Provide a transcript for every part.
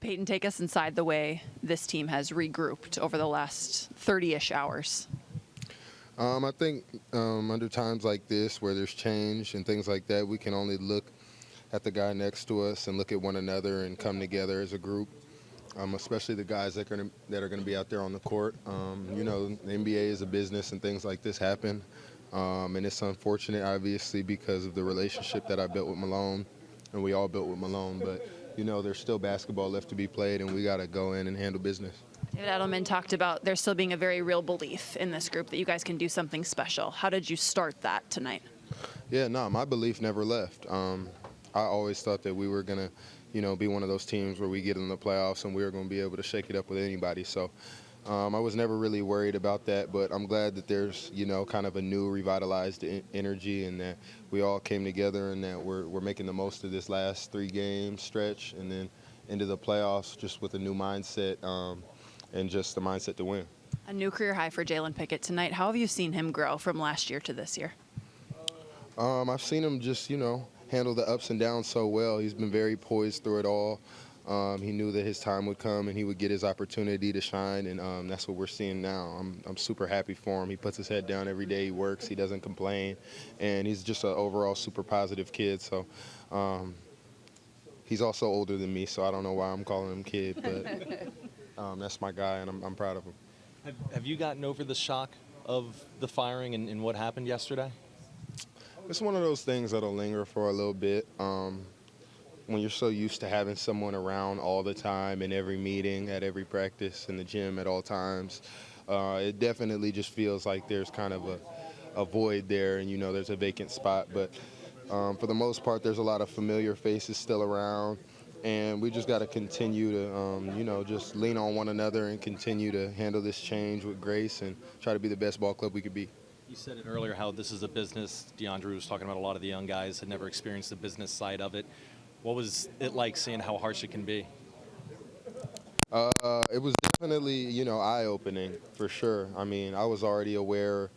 Peyton, take us inside the way this team has regrouped over the last 30-ish hours. I think under times like this where there's change and things like that, we can only look at the guy next to us and look at one another and come together as a group, especially the guys that are going to be out there on the court. You know, the NBA is a business and things like this happen. And it's unfortunate, obviously, because of the relationship that I built with Malone and we all built with Malone. But, you know, there's still basketball left to be played, and we got to go in and handle business. David Edelman talked about there still being a very real belief in this group that you guys can do something special. How did you start that tonight? Yeah, no, my belief never left. I always thought that we were going to, you know, be one of those teams where we get in the playoffs and we were going to be able to shake it up with anybody. So I was never really worried about that, but I'm glad that there's, you know, kind of a new revitalized energy and that we all came together and that we're making the most of this last 3-game stretch and then into the playoffs just with a new mindset and just the mindset to win. A new career high for Jalen Pickett tonight. How have you seen him grow from last year to this year? I've seen him just, you know, handle the ups and downs so well. He's been very poised through it all. He knew that his time would come and he would get his opportunity to shine, and that's what we're seeing now. I'm super happy for him. He puts his head down every day. He works. He doesn't complain, and he's just an overall super positive kid. So he's also older than me, so I don't know why I'm calling him kid, but that's my guy, and I'm proud of him. Have you gotten over the shock of the firing and what happened yesterday? It's one of those things that'll linger for a little bit. When you're so used to having someone around all the time in every meeting, at every practice, in the gym at all times, it definitely just feels like there's kind of a void there and, you know, there's a vacant spot. But for the most part, there's a lot of familiar faces still around, and we just got to continue to, you know, just lean on one another and continue to handle this change with grace and try to be the best ball club we could be. You said it earlier how this is a business. DeAndre was talking about a lot of the young guys had never experienced the business side of it. What was it like seeing how harsh it can be? It was definitely, you know, eye-opening for sure. I mean, I was already aware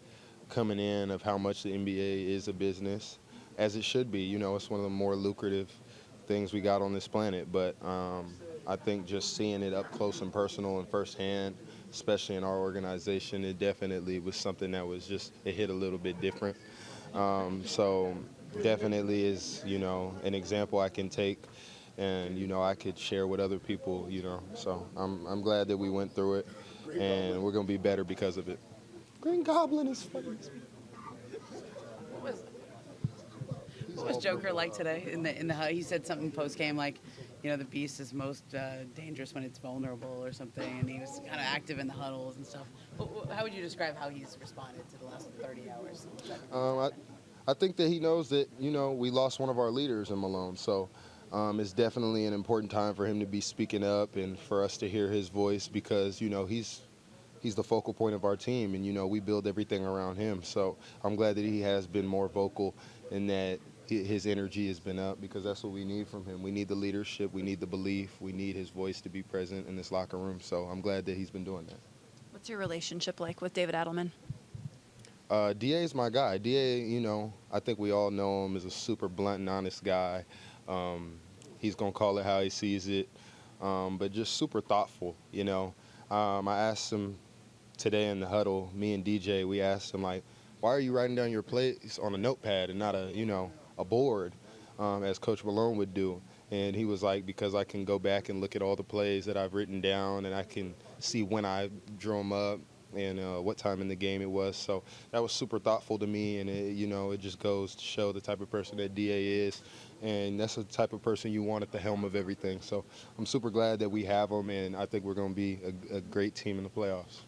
coming in of how much the NBA is a business, as it should be. You know, it's one of the more lucrative things we got on this planet. But I think just seeing it up close and personal and firsthand, especially in our organization, it definitely was something that was just, it hit a little bit different. So definitely is, you know, an example I can take and, you know, I could share with other people, you know. So I'm glad that we went through it, and we're going to be better because of it. Green Goblin is funny. What was Joker like today? He said something post-game like, you know, the beast is most dangerous when it's vulnerable or something, and he was kind of active in the huddles and stuff. How would you describe how he's responded to the last 30 hours? I think that he knows that, you know, we lost one of our leaders in Malone. So it's definitely an important time for him to be speaking up and for us to hear his voice because, you know, he's the focal point of our team, and, you know, we build everything around him. So I'm glad that he has been more vocal and that his energy has been up because that's what we need from him. We need the leadership. We need the belief. We need his voice to be present in this locker room. So I'm glad that he's been doing that. What's your relationship like with David Edelman? DA is my guy. DA, you know, I think we all know him as a super blunt and honest guy. He's going to call it how he sees it, but just super thoughtful, you know. I asked him today in the huddle, me and DJ, we asked him, like, why are you writing down your plays on a notepad and not a, you know, a board, as Coach Malone would do? And he was like, because I can go back and look at all the plays that I've written down and I can see when I drew them up and what time in the game it was. So that was super thoughtful to me, and it, you know, it just goes to show the type of person that DA is, and that's the type of person you want at the helm of everything. So I'm super glad that we have him, and I think we're going to be a great team in the playoffs.